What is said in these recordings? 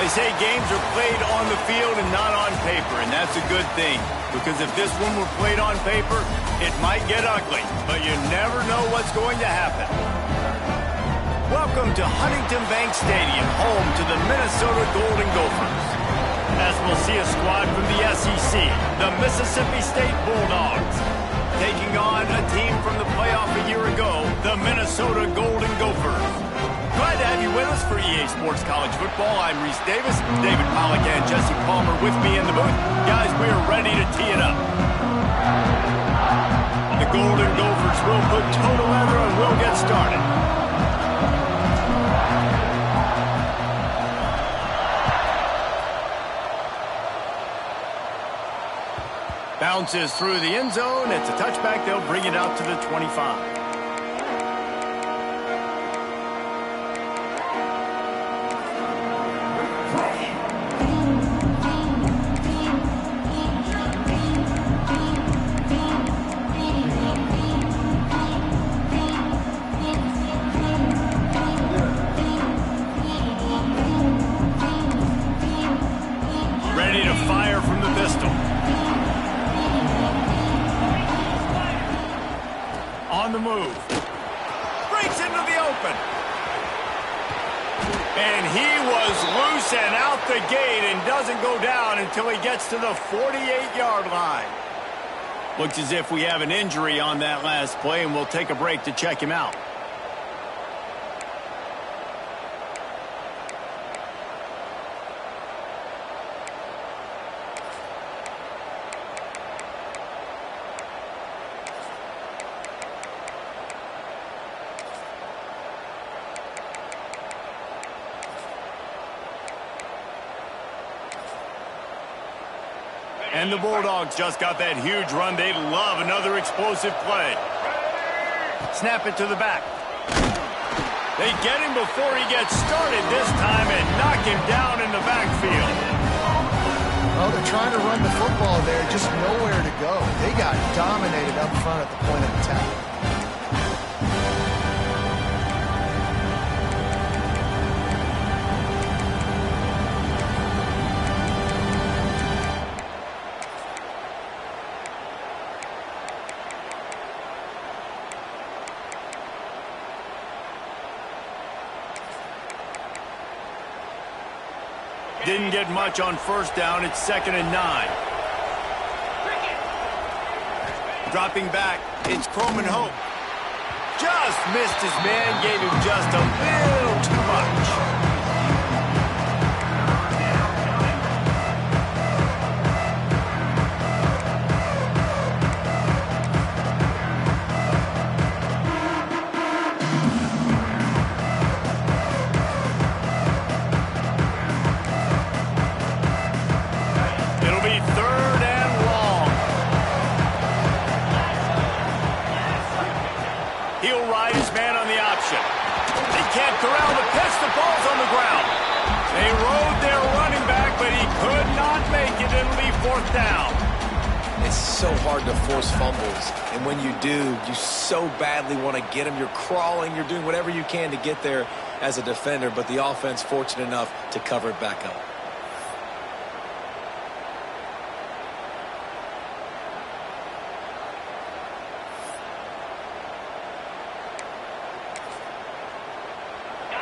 They say games are played on the field and not on paper, and that's a good thing. Because if this one were played on paper, it might get ugly. But you never know what's going to happen. Welcome to Huntington Bank Stadium, home to the Minnesota Golden Gophers. As we'll see a squad from the SEC, the Mississippi State Bulldogs, taking on a team from the playoff a year ago, the Minnesota Golden Gophers. Glad to have you with us for EA Sports College Football. I'm Reese Davis, David Pollack and Jesse Palmer with me in the booth. Guys, we are ready to tee it up. The Golden Gophers will put toe to leather and we'll get started. Bounces through the end zone. It's a touchback. They'll bring it out to the 25. Ready to fire from the pistol. On the move. Breaks into the open. And he was loose and out the gate and doesn't go down until he gets to the 48-yard line. Looks as if we have an injury on that last play, and we'll take a break to check him out. And the Bulldogs just got that huge run. They love another explosive play. Snap it to the back. They get him before he gets started this time and knock him down in the backfield. Well, they're trying to run the football there, just nowhere to go. They got dominated up front at the point of attack. Didn't get much on first down. It's 2nd and 9. Dropping back, it's Croman Hope. Just missed his man, gave him just a little too much. Can't corral the pitch. The ball's on the ground. They rode their running back, but he could not make it. It'll be 4th down. It's so hard to force fumbles, and when you do, you so badly want to get them. You're crawling. You're doing whatever you can to get there as a defender, but the offense fortunate enough to cover it back up.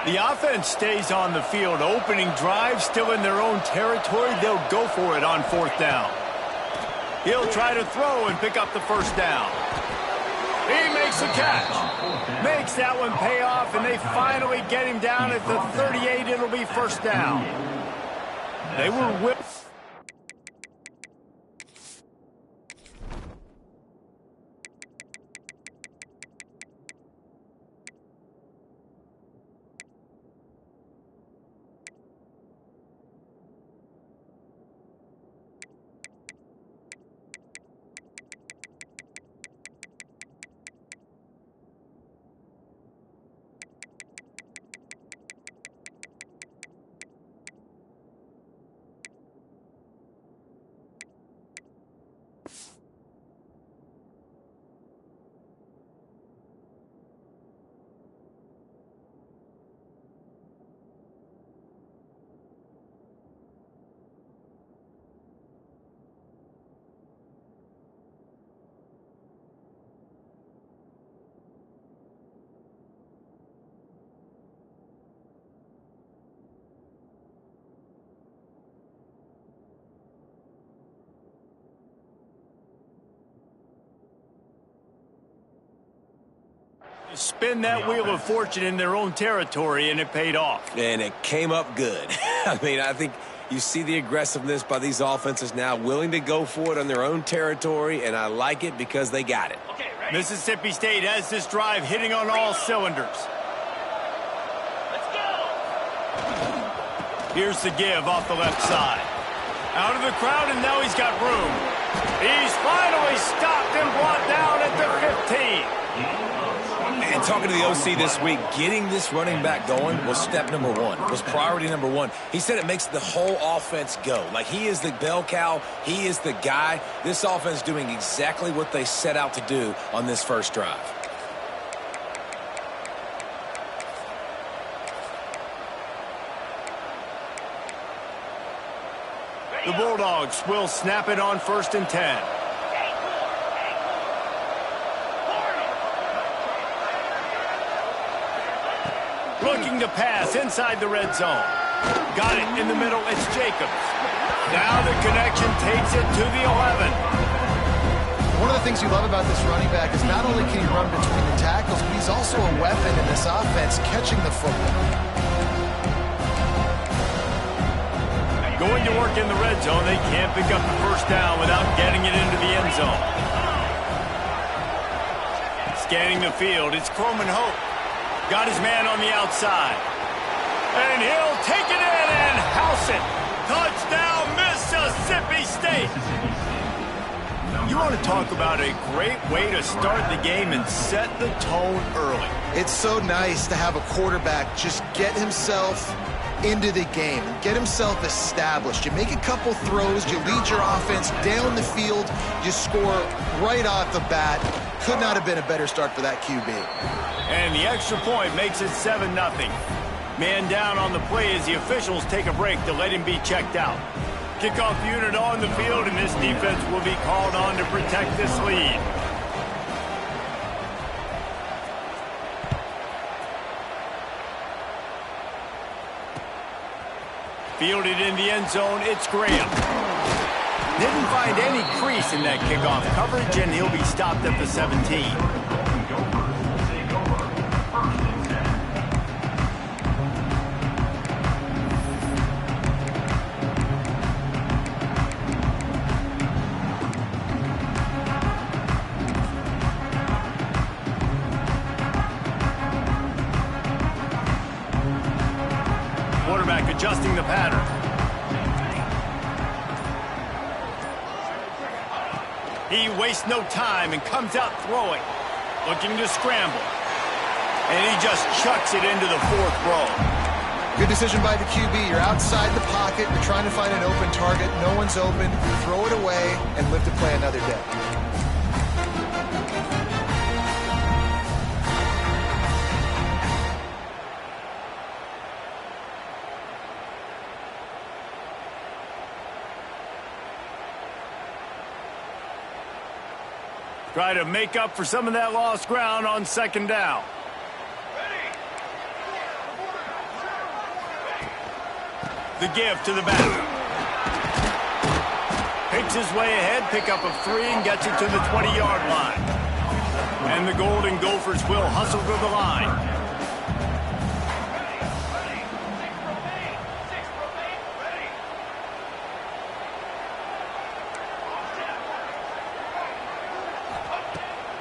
The offense stays on the field. Opening drive, still in their own territory. They'll go for it on 4th down. He'll try to throw and pick up the 1st down. He makes the catch. Makes that one pay off, and they finally get him down at the 38. It'll be 1st down. They were whipped. spin that wheel of fortune in their own territory, and it paid off. And it came up good. I mean, I think you see the aggressiveness by these offenses now, willing to go for it on their own territory, and I like it because they got it. Okay, Mississippi State has this drive hitting on all cylinders. Let's go. Here's the give off the left side. Out of the crowd, and now he's got room. He's finally stopped and brought down at the 15. And talking to the OC this week, getting this running back going was step number one, was priority number one. He said it makes the whole offense go. Like, he is the bell cow. He is the guy. This offense doing exactly what they set out to do on this first drive. The Bulldogs will snap it on 1st and 10. Looking to pass inside the red zone. Got it in the middle. It's Jacobs. Now the connection takes it to the 11. One of the things you love about this running back is not only can he run between the tackles, but he's also a weapon in this offense catching the football. Going to work in the red zone. They can't pick up the first down without getting it into the end zone. Scanning the field. It's Croman Hope. Got his man on the outside. And he'll take it in and house it. Touchdown, Mississippi State. You want to talk about a great way to start the game and set the tone early. It's so nice to have a quarterback just get himself into the game, get himself established. You make a couple throws, you lead your offense down the field, you score right off the bat. Could not have been a better start for that QB. And the extra point makes it 7-0. Man down on the play as the officials take a break to let him be checked out. Kickoff unit on the field, and this defense will be called on to protect this lead. Fielded in the end zone, it's Graham. Didn't find any crease in that kickoff coverage, and he'll be stopped at the 17. Quarterback adjusting the pattern. He wastes no time and comes out throwing. Looking to scramble. And he just chucks it into the 4th row. Good decision by the QB. You're outside the pocket. You're trying to find an open target. No one's open. Throw it away and live to play another day. Try to make up for some of that lost ground on 2nd down. The give to the back. Picks his way ahead, pickup of 3, and gets it to the 20-yard line. And the Golden Gophers will hustle to the line.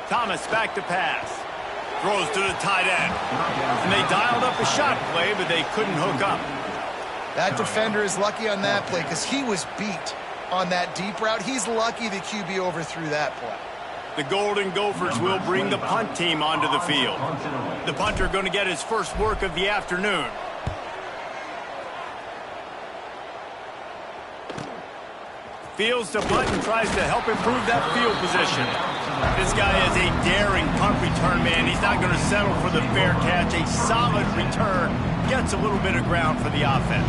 Thomas back to pass. Throws to the tight end. And they dialed up a shot play, but they couldn't hook up. That defender is lucky on that play because he was beat on that deep route. He's lucky the QB overthrew that play. The Golden Gophers will bring the punt team onto the field. The punter going to get his first work of the afternoon. Fields to punt and tries to help improve that field position. This guy is a daring punt return man. He's not going to settle for the fair catch. A solid return gets a little bit of ground for the offense.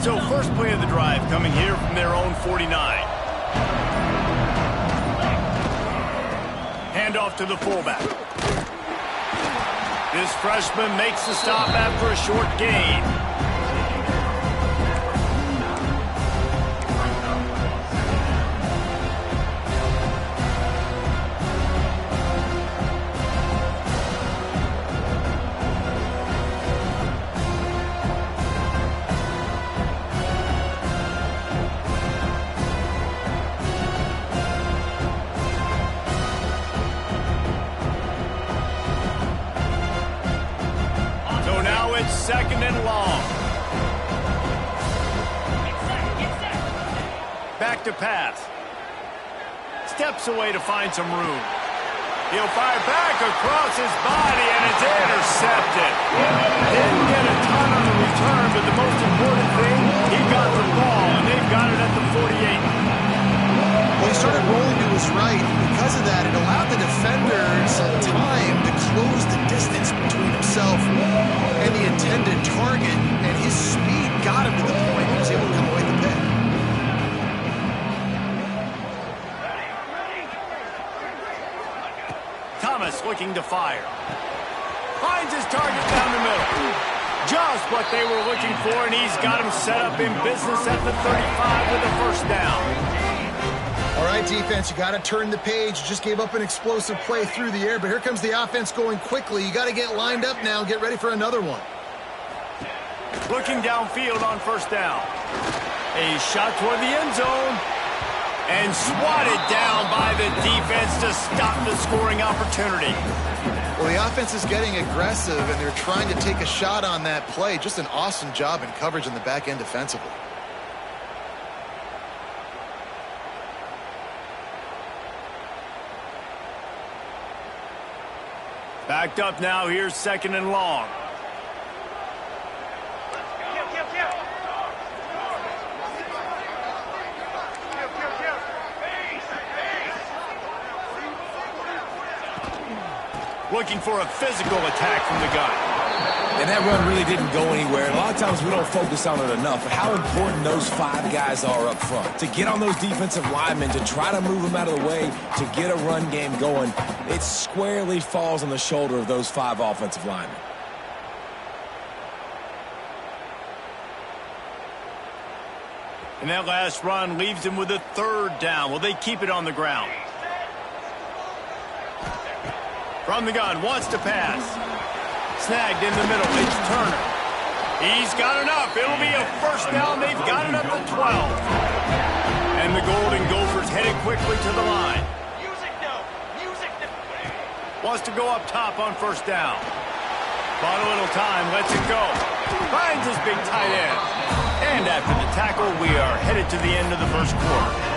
So first play of the drive coming here from their own 49. Handoff to the fullback. This freshman makes the stop after a short gain. second and long. Back to pass. Steps away to find some room. He'll fire back across his body, and it's intercepted. Didn't get a ton on the return, but the most important thing, he got the ball, and they've got it at the 48. Well, he started rolling to his right. Because of that, it allowed the defenders time to close the distance between himself and the intended target, and his speed got him to the point he was able to come away with the pick. Thomas looking to fire. Finds his target down the middle. Just what they were looking for, and he's got him set up in business at the 35 with a first down. All right, defense, you got to turn the page. You just gave up an explosive play through the air, but here comes the offense going quickly. You got to get lined up now and get ready for another one. Looking downfield on first down. A shot toward the end zone. And swatted down by the defense to stop the scoring opportunity. Well, the offense is getting aggressive, and they're trying to take a shot on that play. Just an awesome job in coverage in the back end defensively. Backed up now. Here's second and long. Looking for a physical attack from the gun. And that run really didn't go anywhere. And a lot of times we don't focus on it enough. How important those 5 guys are up front. To get on those defensive linemen, to try to move them out of the way, to get a run game going, it squarely falls on the shoulder of those 5 offensive linemen. And that last run leaves them with a third down. Will they keep it on the ground? From the gun, wants to pass. Snagged in the middle, it's Turner. He's got enough. It'll be a first down. They've got it up to 12. And the Golden Gophers headed quickly to the line. Wants to go up top on first down. Bought a little time, lets it go. Finds his big tight end. And after the tackle, we are headed to the end of the first quarter.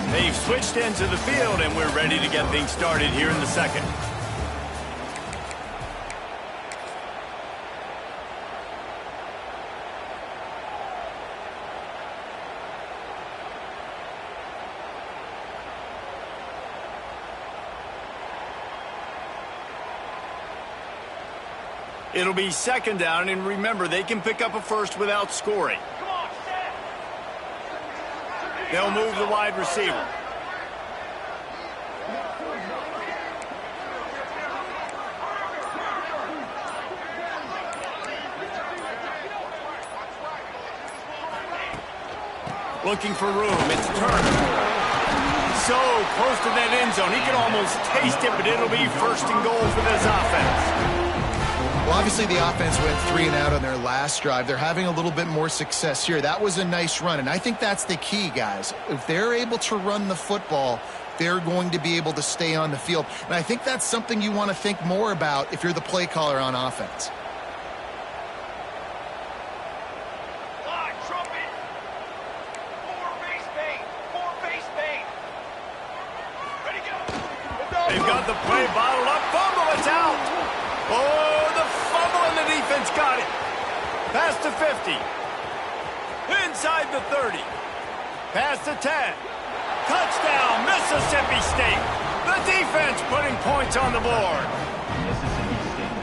They've switched into the field, and we're ready to get things started here in the second. It'll be second down, and remember, they can pick up a first without scoring. They'll move the wide receiver. Looking for room. It's Turner. So close to that end zone. He can almost taste it, but it'll be first and goal for this offense. Well, obviously the offense went 3 and out on their last drive. They're having a little bit more success here. That was a nice run, and I think that's the key, guys. If they're able to run the football, they're going to be able to stay on the field. And I think that's something you want to think more about if you're the play caller on offense. They've got the play bottled up. Fumble, it's out. Oh, the fumble, and the defense got it. Past the 50. Inside the 30. Past the 10. Touchdown, Mississippi State. The defense putting points on the board.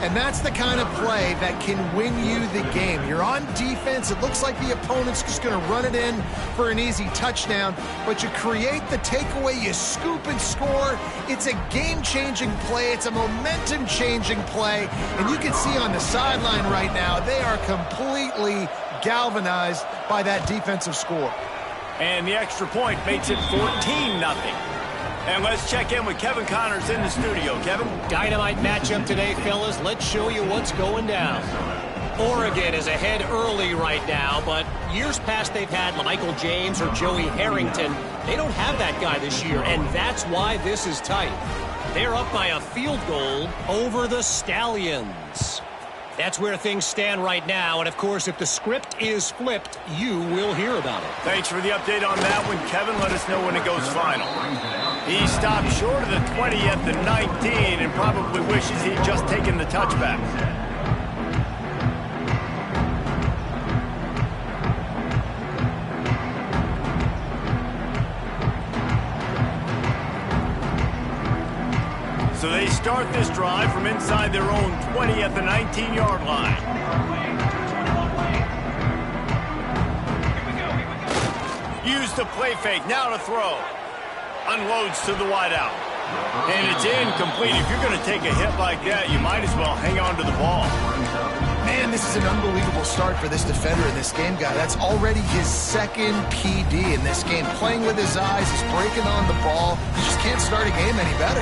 And that's the kind of play that can win you the game. You're on defense. It looks like the opponent's just going to run it in for an easy touchdown, but you create the takeaway, you scoop and score. It's a game-changing play. It's a momentum-changing play. And you can see on the sideline right now, they are completely galvanized by that defensive score. And the extra point makes it 14-0. And let's check in with Kevin Connors in the studio. Kevin? Dynamite matchup today, fellas. Let's show you what's going down. Oregon is ahead early right now, but years past they've had Michael James or Joey Harrington. They don't have that guy this year, and that's why this is tight. They're up by a field goal over the Stallions. That's where things stand right now, and of course, if the script is flipped, you will hear about it. Thanks for the update on that one, Kevin. Let us know when it goes final. He stopped short of the 20 at the 19 and probably wishes he'd just taken the touchback. So they start this drive from inside their own 20 at the 19-yard line. Use the play fake, now to throw. Unloads to the wideout. And it's incomplete. If you're going to take a hit like that, you might as well hang on to the ball. Man, this is an unbelievable start for this defender in this game, guy. That's already his second PD in this game. Playing with his eyes, he's breaking on the ball. You just can't start a game any better.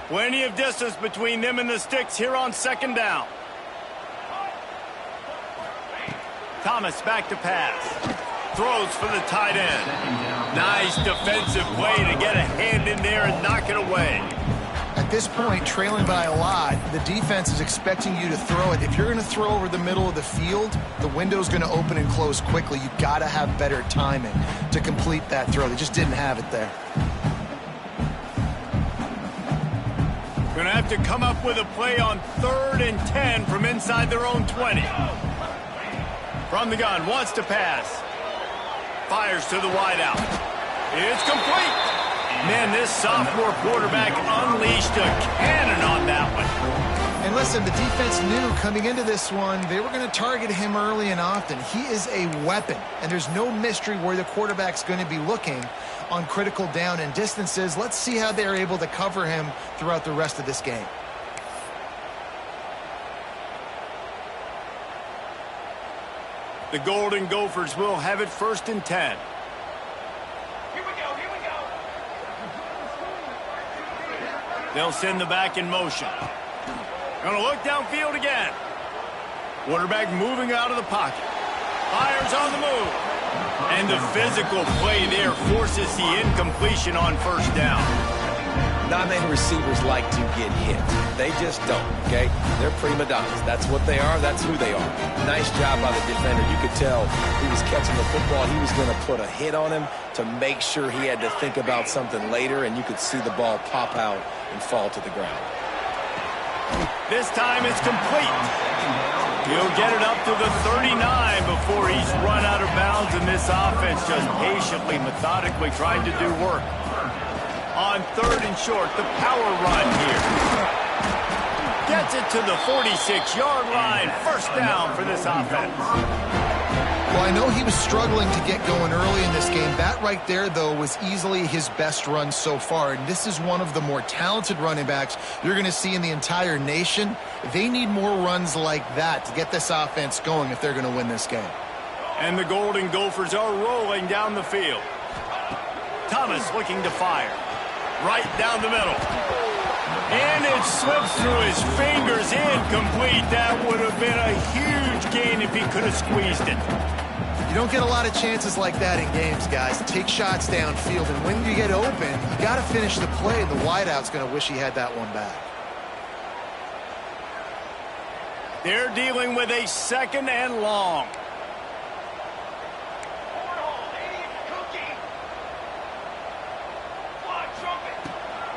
Plenty of distance between them and the sticks here on second down. Thomas back to pass. Throws for the tight end. Nice defensive play to get a hand in there and knock it away. At this point, trailing by a lot, the defense is expecting you to throw it. If you're going to throw over the middle of the field, the window's going to open and close quickly. You've got to have better timing to complete that throw. They just didn't have it there. Going to have to come up with a play on 3rd and 10 from inside their own 20. From the gun, wants to pass. Fires to the wideout. It's complete. Man, this sophomore quarterback unleashed a cannon on that one. And listen, the defense knew coming into this one, they were going to target him early and often. He is a weapon, and there's no mystery where the quarterback's going to be looking on critical down and distances. Let's see how they're able to cover him throughout the rest of this game. The Golden Gophers will have it 1st and 10. Here we go. They'll send the back in motion. Going to look downfield again. Quarterback moving out of the pocket. Fires on the move. And the physical play there forces the incompletion on 1st down. Not many receivers like to get hit. They just don't, okay? They're prima donnas. That's what they are. That's who they are. Nice job by the defender. You could tell he was catching the football. He was going to put a hit on him to make sure he had to think about something later, and you could see the ball pop out and fall to the ground. This time it's complete. He'll get it up to the 39 before he's run out of bounds, and this offense just patiently, methodically trying to do work. On 3rd and short, the power run here. Gets it to the 46-yard line. 1st down for this offense. Well, I know he was struggling to get going early in this game. That right there, though, was easily his best run so far. And this is one of the more talented running backs you're going to see in the entire nation. They need more runs like that to get this offense going if they're going to win this game. And the Golden Gophers are rolling down the field. Thomas looking to fire. Right down the middle. And it slips through his fingers. Incomplete. That would have been a huge gain if he could have squeezed it. You don't get a lot of chances like that in games, guys. Take shots downfield, and when you get open, you got to finish the play, and the wideout's going to wish he had that one back. They're dealing with a 2nd and long.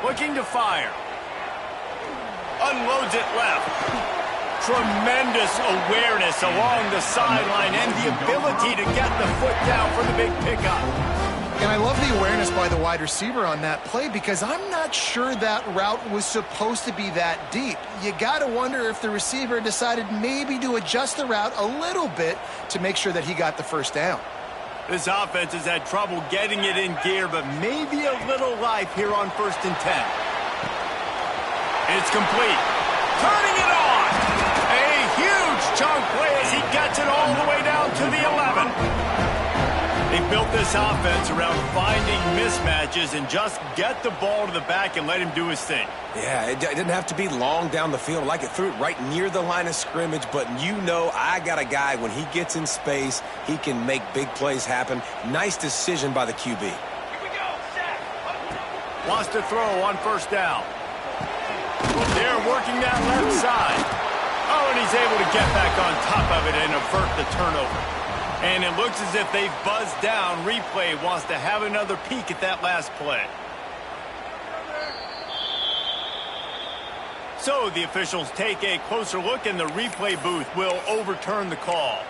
Looking to fire. Unloads it left. Tremendous awareness along the sideline and the ability to get the foot down for the big pickup. And I love the awareness by the wide receiver on that play because I'm not sure that route was supposed to be that deep. You got to wonder if the receiver decided maybe to adjust the route a little bit to make sure that he got the 1st down. This offense has had trouble getting it in gear, but maybe a little life here on 1st and 10. It's complete. Turning it on. A huge chunk play as he gets it all the way down to the 11. They They've built this offense around finding mismatches and just get the ball to the back and let him do his thing. Yeah, it didn't have to be long down the field. Like it threw it right near the line of scrimmage, but you know I got a guy, when he gets in space, he can make big plays happen. Nice decision by the QB. Here we go. Set. Wants to throw on first down. They're working that left side. Oh, and he's able to get back on top of it and avert the turnover. And it looks as if they've buzzed down. Replay wants to have another peek at that last play. So the officials take a closer look, and the replay booth will overturn the call.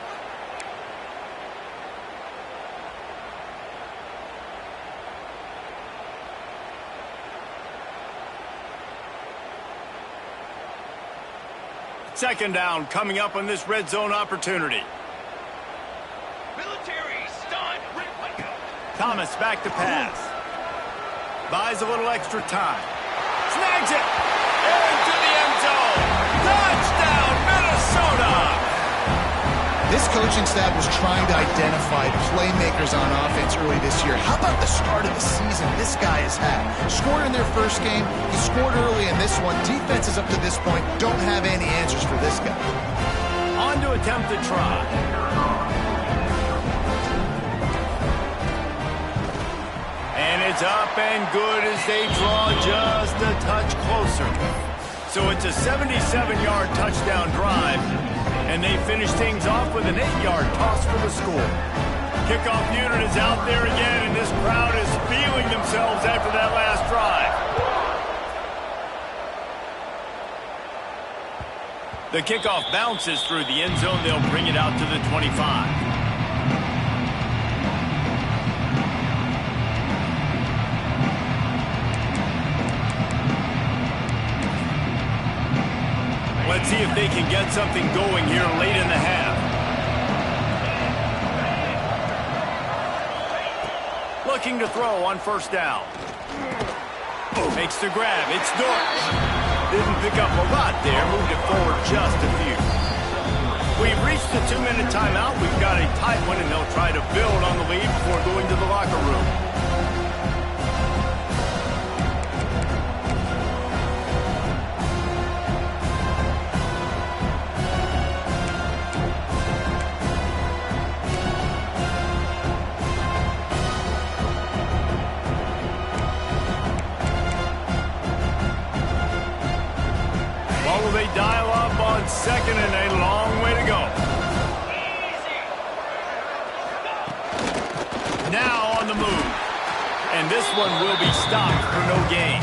Second down coming up on this red zone opportunity. Military stun. Replay go. Thomas back to pass. Buys a little extra time. Snags it. Into the end zone. Touchdown, Minnesota. This coaching staff was trying to identify playmakers on offense early this year. How about the start of the season this guy has had? Scored in their first game. He scored early in this one. Defenses up to this point don't have any answers for this guy. On to attempt the try. And it's up and good as they draw just a touch closer. So it's a 77-yard touchdown drive, and they finish things off with an 8-yard toss for the score. Kickoff unit is out there again, and this crowd is feeling themselves after that last drive. The kickoff bounces through the end zone. They'll bring it out to the 25. Let's see if they can get something going here late in the half. Looking to throw on first down. Makes the grab. It's Dortch. Didn't pick up a lot there. Moved it forward just a few. We've reached the 2-minute timeout. We've got a tight one, and they'll try to build on the lead before going to the locker room. They dial up on second, and a long way to go. Now on the move. And this one will be stopped for no gain.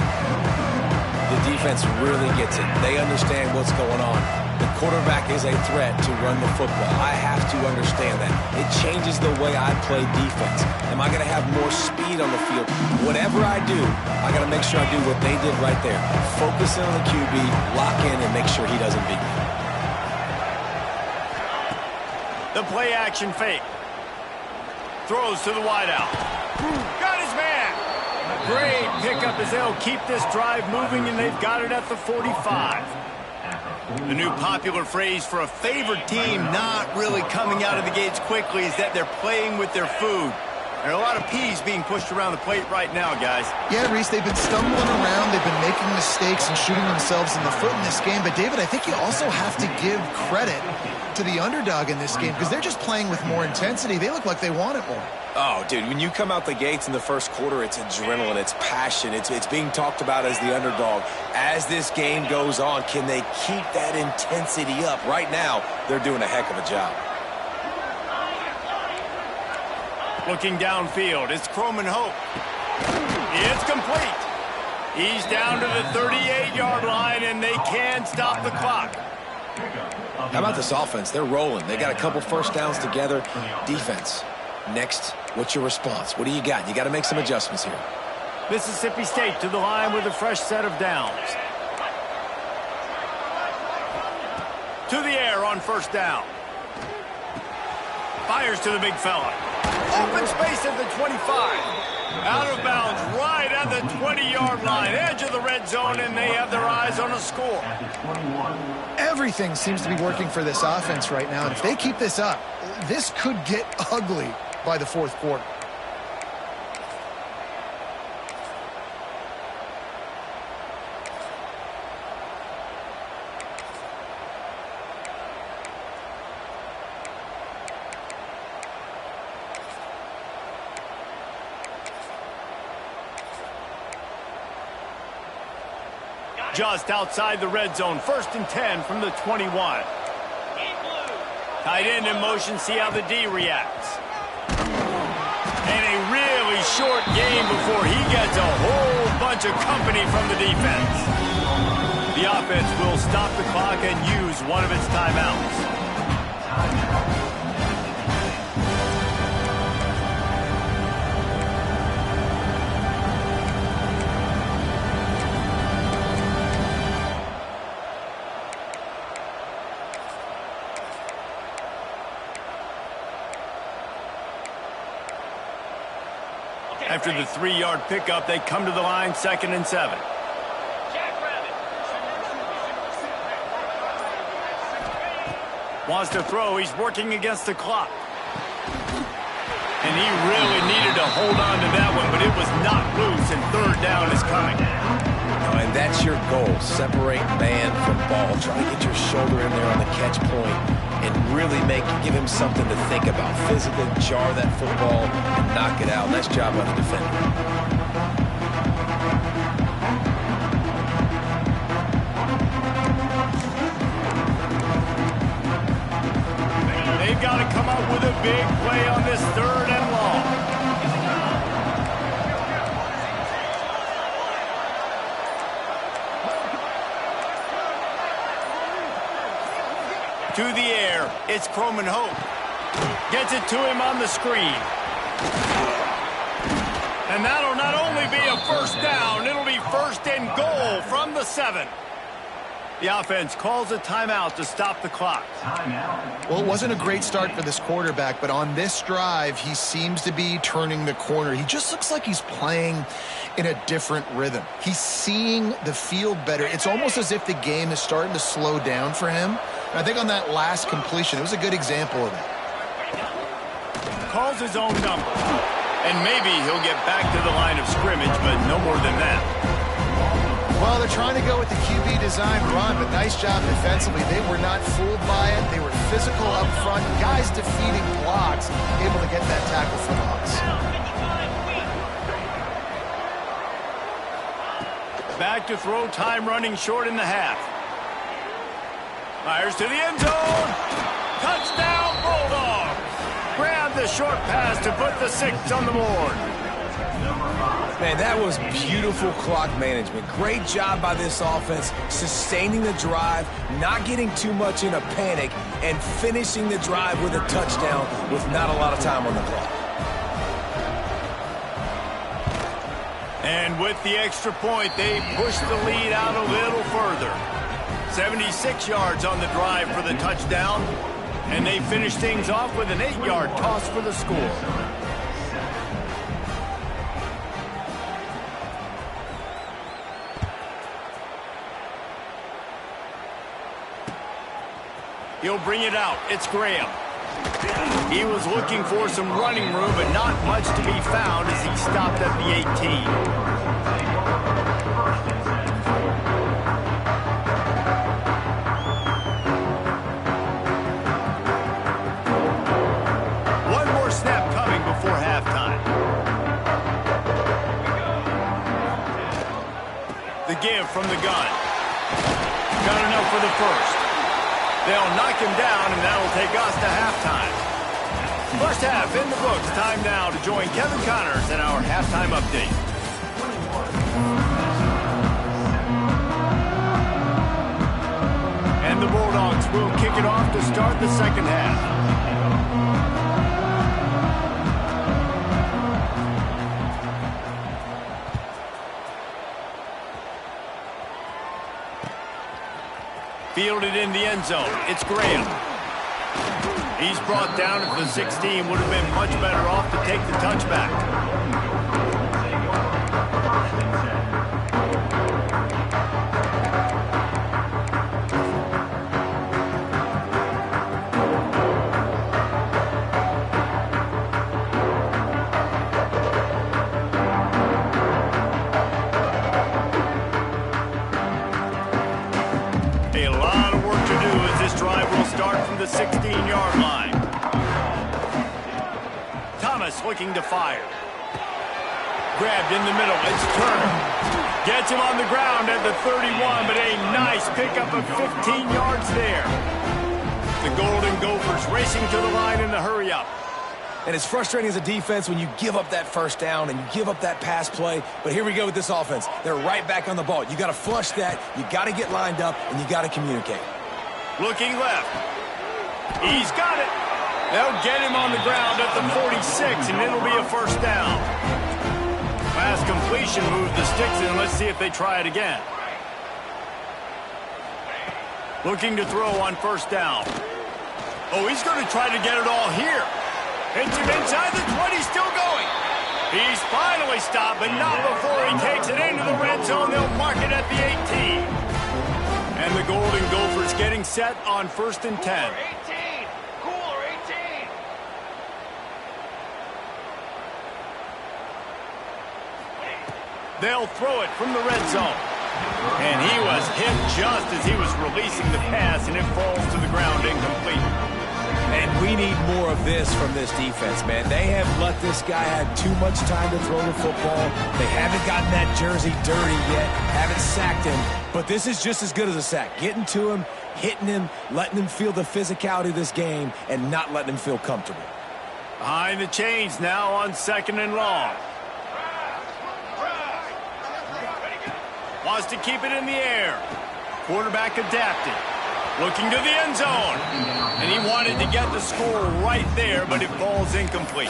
The defense really gets it. They understand what's going on. The quarterback is a threat to run the football. I have to understand that. It changes the way I play defense. Am I going to have more speed on the field? Whatever I do, I got to make sure I do what they did right there. Focus in on the QB, lock in, and make sure he doesn't beat me. The play action fake. Throws to the wideout. Got his man. Great pickup as they'll keep this drive moving, and they've got it at the 45. The new popular phrase for a favored team not really coming out of the gates quickly is that they're playing with their food. There are a lot of peas being pushed around the plate right now, guys. Yeah, Reese, they've been stumbling around. They've been making mistakes and shooting themselves in the foot in this game. But, David, I think you also have to give credit to the underdog in this game because they're just playing with more intensity. They look like they want it more. Oh, dude, when you come out the gates in the first quarter, it's adrenaline, it's passion, it's being talked about as the underdog. As this game goes on, can they keep that intensity up? Right now, they're doing a heck of a job. Looking downfield, it's Croman Hope. It's complete. He's down to the 38-yard line, and they can stop the clock. How about this offense? They're rolling. They got a couple first downs together. Defense. Next, what's your response? What do you got? You got to make some adjustments here. Mississippi State to the line with a fresh set of downs. To the air on first down. Fires to the big fella. Open space at the 25. Out of bounds right at the 20-yard line. Edge of the red zone, and they have their eyes on a score. Everything seems to be working for this offense right now. And if they keep this up, this could get ugly by the fourth quarter. Just outside the red zone, 1st and 10 from the 21. Tight end in motion, see how the D reacts. And a really short game before he gets a whole bunch of company from the defense. The offense will stop the clock and use one of its timeouts. After the 3-yard pickup, they come to the line, 2nd and 7. Wants to throw. He's working against the clock. And he really needed to hold on to that one, but it was not loose, and 3rd down is coming. And that's your goal. Separate man from ball. Try to get your shoulder in there on the catch point and really give him something to think about. Physically jar that football and knock it out. Nice job by the defender. They've got to come up with a big play on this 3rd and long. To the air, it's Croman Hope. Gets it to him on the screen. And that'll not only be a 1st down, it'll be 1st and goal from the 7. The offense calls a timeout to stop the clock. Well, it wasn't a great start for this quarterback, but on this drive, he seems to be turning the corner. He just looks like he's playing in a different rhythm. He's seeing the field better. It's almost as if the game is starting to slow down for him. And I think on that last completion, it was a good example of that. Calls his own number. And maybe he'll get back to the line of scrimmage, but no more than that. Well, they're trying to go with the QB design run, but nice job defensively. They were not fooled by it. They were physical up front. Guys defeating blocks, able to get that tackle for loss. Back to throw, time running short in the half. Fires to the end zone. Touchdown, Bulldogs. Grab the short pass to put the 6 on the board. Man, that was beautiful clock management. Great job by this offense, sustaining the drive, not getting too much in a panic, and finishing the drive with a touchdown with not a lot of time on the clock. And with the extra point, they push the lead out a little further. 76 yards on the drive for the touchdown, and they finish things off with an 8-yard toss for the score. He'll bring it out. It's Graham. He was looking for some running room, but not much to be found as he stopped at the 18. One more snap coming before halftime. The give from the gun. Got enough for the first. They'll knock him down, and that'll take us to halftime. First half in the books. Time now to join Kevin Connors in our halftime update. And the Bulldogs will kick it off to start the second half. Fielded in the end zone. It's Graham. He's brought down at the 16. Would have been much better off to take the touchback. The 16-yard line. Thomas looking to fire. Grabbed in the middle. It's Turner. Gets him on the ground at the 31, but a nice pickup of 15 yards there. The Golden Gophers racing to the line in the hurry-up. And it's frustrating as a defense when you give up that first down and you give up that pass play. But here we go with this offense. They're right back on the ball. You got to flush that. You got to get lined up, and you got to communicate. Looking left. He's got it. They'll get him on the ground at the 46, and it'll be a first down. Last completion moved the sticks in. Let's see if they try it again. Looking to throw on first down. Oh, he's going to try to get it all here. Hits him inside the 20, still going. He's finally stopped, but not before he takes it into the red zone. They'll mark it at the 18. And the Golden Gophers getting set on 1st and 10. 18. Cooler 18. They'll throw it from the red zone. And he was hit just as he was releasing the pass, and it falls to the ground incomplete. And we need more of this from this defense, man. They have let this guy have too much time to throw the football. They haven't gotten that jersey dirty yet, haven't sacked him. But this is just as good as a sack. Getting to him, hitting him, letting him feel the physicality of this game, and not letting him feel comfortable. Behind the chains now on 2nd and long. Wants to keep it in the air. Quarterback adapted. Looking to the end zone. And he wanted to get the score right there, but it falls incomplete.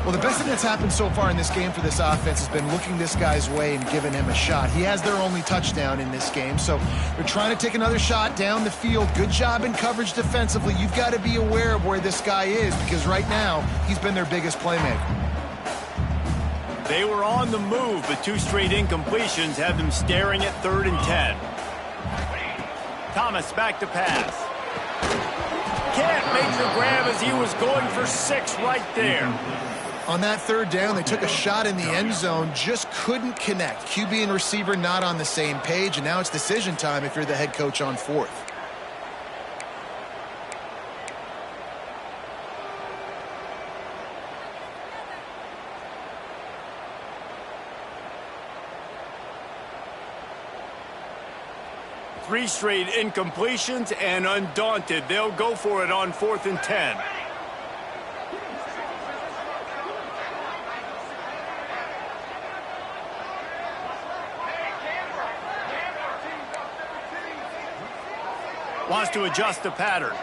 Well, the best thing that's happened so far in this game for this offense has been looking this guy's way and giving him a shot. He has their only touchdown in this game, so they're trying to take another shot down the field. Good job in coverage defensively. You've got to be aware of where this guy is because right now he's been their biggest playmaker. They were on the move, but 2 straight incompletions have them staring at 3rd and 10. Thomas back to pass. Can't make the grab as he was going for 6 right there. On that 3rd down, they took a shot in the end zone, just couldn't connect. QB and receiver not on the same page, and now it's decision time if you're the head coach on 4th. Three straight incompletions, and undaunted, they'll go for it on 4th and 10. Wants to adjust the pattern.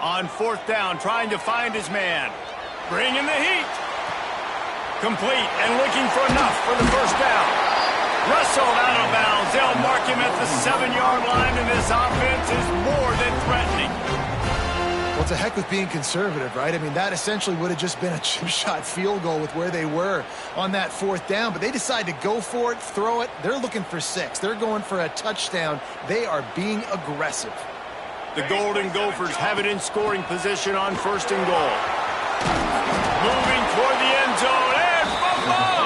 On 4th down, trying to find his man. Bringing the heat. Complete and looking for enough for the first down. Wrestled out of bounds. They'll mark him at the 7-yard line, and this offense is more than threatening. Well, it's a heck with being conservative, right? I mean, that essentially would have just been a chip shot field goal with where they were on that 4th down, but they decide to go for it, throw it. They're looking for 6. They're going for a touchdown. They are being aggressive. The Golden Gophers have it in scoring position on 1st and goal. Moving toward the end zone, and fumble!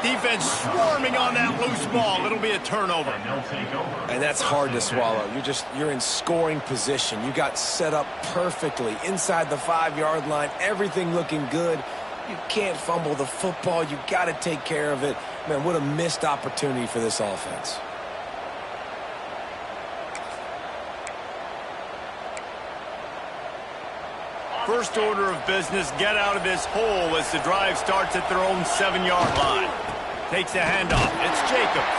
Defense swarming on that loose ball. It'll be a turnover. And that's hard to swallow. You're in scoring position. You got set up perfectly inside the 5-yard line. Everything looking good. You can't fumble the football. You got to take care of it. Man, what a missed opportunity for this offense. First order of business, get out of this hole as the drive starts at their own 7-yard line. Takes a handoff. It's Jacobs.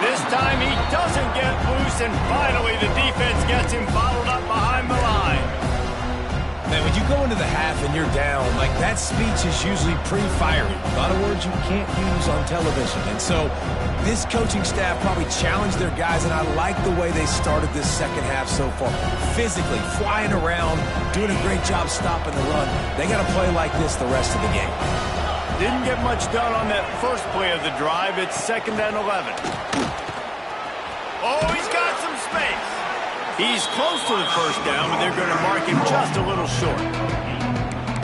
This time he doesn't get loose, and finally the defense gets him bottled up behind the line. Man, when you go into the half and you're down, like that speech is usually pretty fiery. A lot of words you can't use on television. And so this coaching staff probably challenged their guys, and I like the way they started this second half so far. Physically, flying around, doing a great job stopping the run. They got to play like this the rest of the game. Didn't get much done on that first play of the drive. It's 2nd and 11. Oh, he's got some space. He's close to the first down, but they're going to mark him just a little short.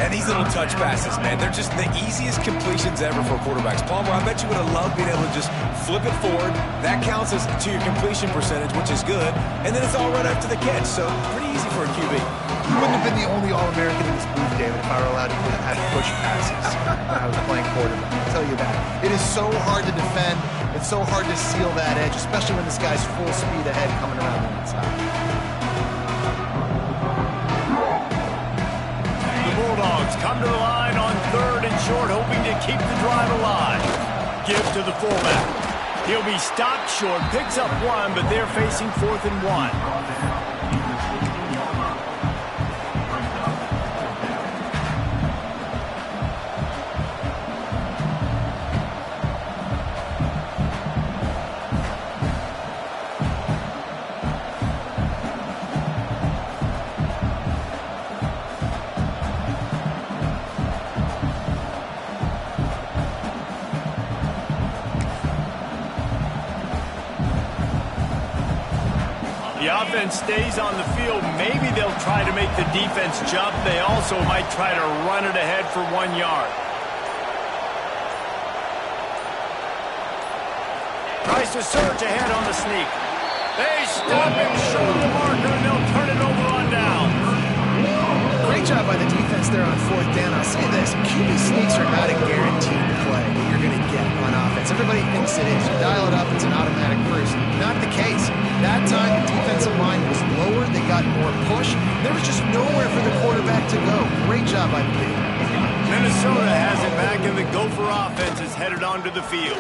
And these little touch passes, man, they're just the easiest completions ever for quarterbacks. Palmer, I bet you would have loved being able to just flip it forward. That counts as to your completion percentage, which is good. And then it's all right after the catch, so pretty easy for a QB. You wouldn't have been the only All-American in this booth, David, if I were allowed to have push passes when I was playing quarterback. I'll tell you that. It is so hard to defend. It's so hard to seal that edge, especially when this guy's full speed ahead coming around the inside. Bulldogs come to the line on 3rd and short, hoping to keep the drive alive. Give to the fullback. He'll be stopped short, picks up 1, but they're facing 4th and 1. The offense stays on the field. Maybe they'll try to make the defense jump. They also might try to run it ahead for 1 yard. Tries to surge ahead on the sneak. They stop him short of the marker, and they'll turn it over on downs. Great job by the defense there on 4th down. I'll say this, QB sneaks are not a guaranteed play that you're going to get on offense. Everybody thinks it is. You dial it up, it's an automatic first. Not the case. That time, the defensive line was lower. They got more push. There was just nowhere for the quarterback to go. Great job by the team. Minnesota has it back, and the Gopher offense is headed onto the field.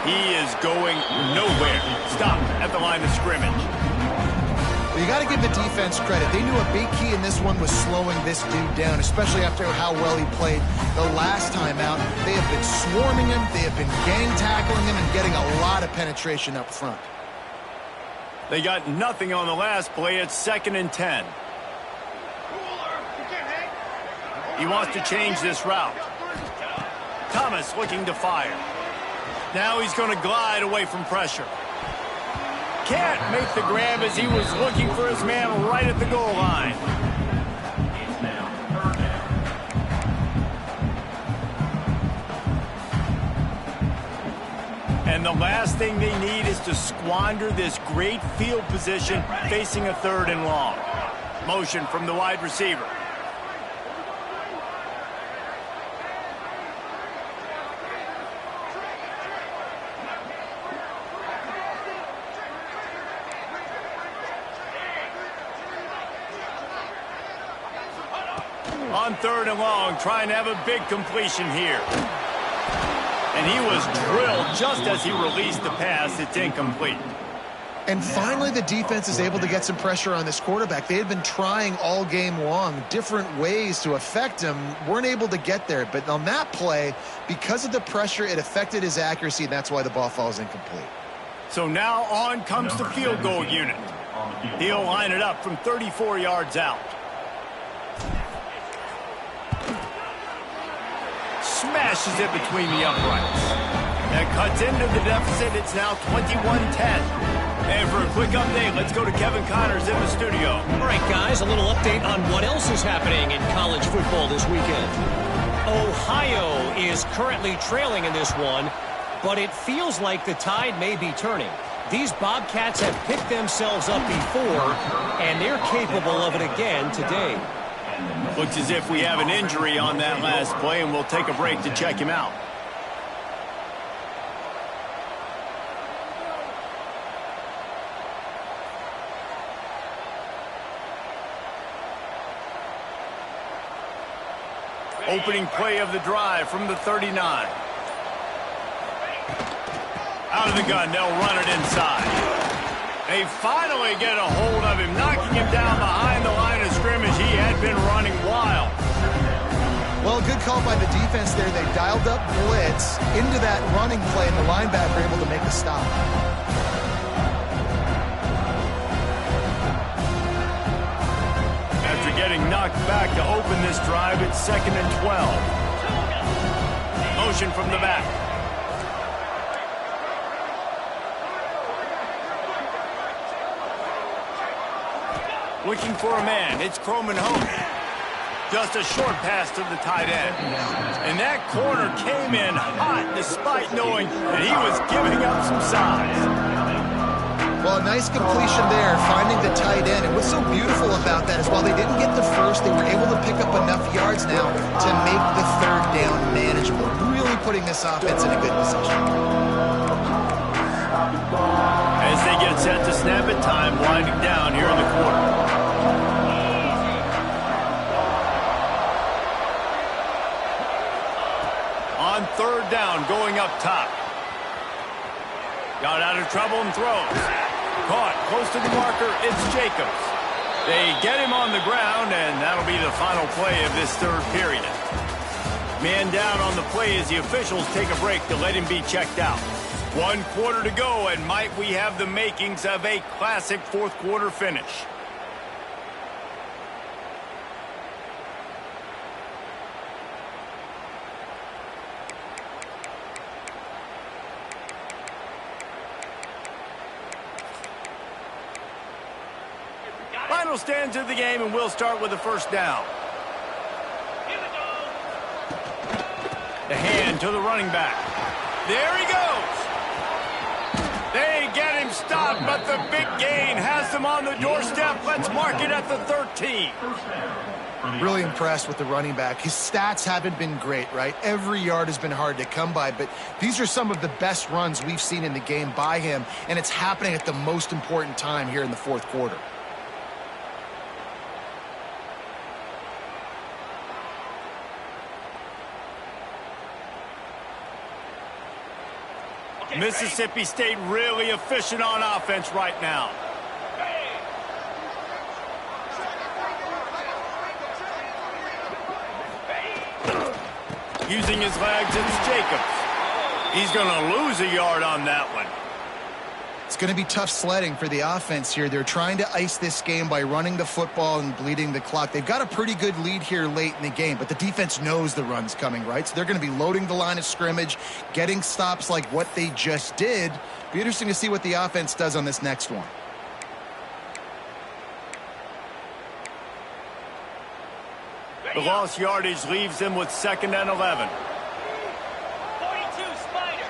He is going nowhere. Stop at the line of scrimmage. Well, you got to give the defense credit. They knew a big key in this one was slowing this dude down, especially after how well he played the last time out. They have been swarming him. They have been gang tackling him and getting a lot of penetration up front. They got nothing on the last play. It's 2nd and 10. He wants to change this route. Thomas looking to fire. Now he's going to glide away from pressure. Can't make the grab as he was looking for his man right at the goal line. And the last thing they need is to squander this great field position facing a 3rd and long. Motion from the wide receiver. On 3rd and long, trying to have a big completion here. And he was drilled just as he released the pass. It's incomplete. And finally, the defense is able to get some pressure on this quarterback. They had been trying all game long different ways to affect him. Weren't able to get there. But on that play, because of the pressure, it affected his accuracy, and that's why the ball falls incomplete. So now on comes the field goal unit. He'll line it up from 34 yards out. Smashes it between the uprights. That cuts into the deficit. It's now 21-10. And for a quick update, let's go to Kevin Connors in the studio. All right, guys, a little update on what else is happening in college football this weekend. Ohio is currently trailing in this one, but it feels like the tide may be turning. These Bobcats have picked themselves up before, and they're capable of it again today. Looks as if we have an injury on that last play, and we'll take a break to check him out. Opening play of the drive from the 39. Out of the gun, they'll run it inside. They finally get a hold of him, knocking him down behind the line of scrimmage. He had been running wild. Well, good call by the defense there. They dialed up blitz into that running play, and the linebacker able to make the stop. After getting knocked back to open this drive, it's 2nd and 12. Motion from the back. Looking for a man. It's Croman home. Just a short pass to the tight end. And that corner came in hot despite knowing that he was giving up some size. Well, a nice completion there, finding the tight end. And what's so beautiful about that is while they didn't get the first, they were able to pick up enough yards now to make the third down manageable. Really putting this offense in a good position. As they get set to snap it, time winding down here in the quarter. On third down, going up top. Got out of trouble and throws. Caught close to the marker, it's Jacobs. They get him on the ground, and that'll be the final play of this third period. Man down on the play as the officials take a break to let him be checked out. 1 quarter to go, and might we have the makings of a classic fourth quarter finish. Final stanza of the game, and we'll start with the first down. The hand to the running back. There he goes. They get him stopped, but the big gain has them on the doorstep. Let's mark it at the 13. Really impressed with the running back. His stats haven't been great, right? Every yard has been hard to come by, but these are some of the best runs we've seen in the game by him, and it's happening at the most important time here in the fourth quarter. Mississippi State really efficient on offense right now. Using his legs, it's Jacobs. He's going to lose a yard on that one. It's going to be tough sledding for the offense here. They're trying to ice this game by running the football and bleeding the clock. They've got a pretty good lead here late in the game, but the defense knows the run's coming, right? So they're going to be loading the line of scrimmage, getting stops like what they just did. Be interesting to see what the offense does on this next one. The lost yardage leaves them with 2nd and 11. 42 Spider.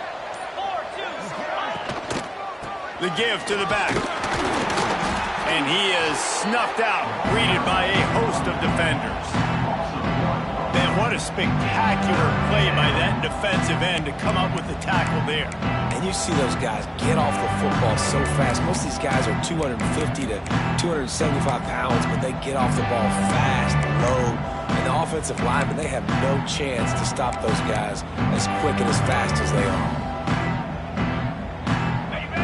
4-2 Spider. The give to the back. And he is snuffed out, greeted by a host of defenders. Man, what a spectacular play by that defensive end to come up with the tackle there. And you see those guys get off the football so fast. Most of these guys are 250 to 275 pounds, but they get off the ball fast, low. And the offensive linemen, they have no chance to stop those guys as quick and as fast as they are.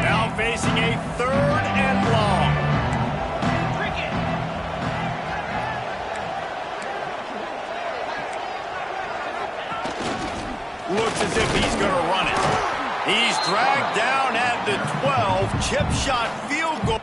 Now facing a 3rd and long. Looks as if he's going to run it. He's dragged down at the 12. Chip shot field goal.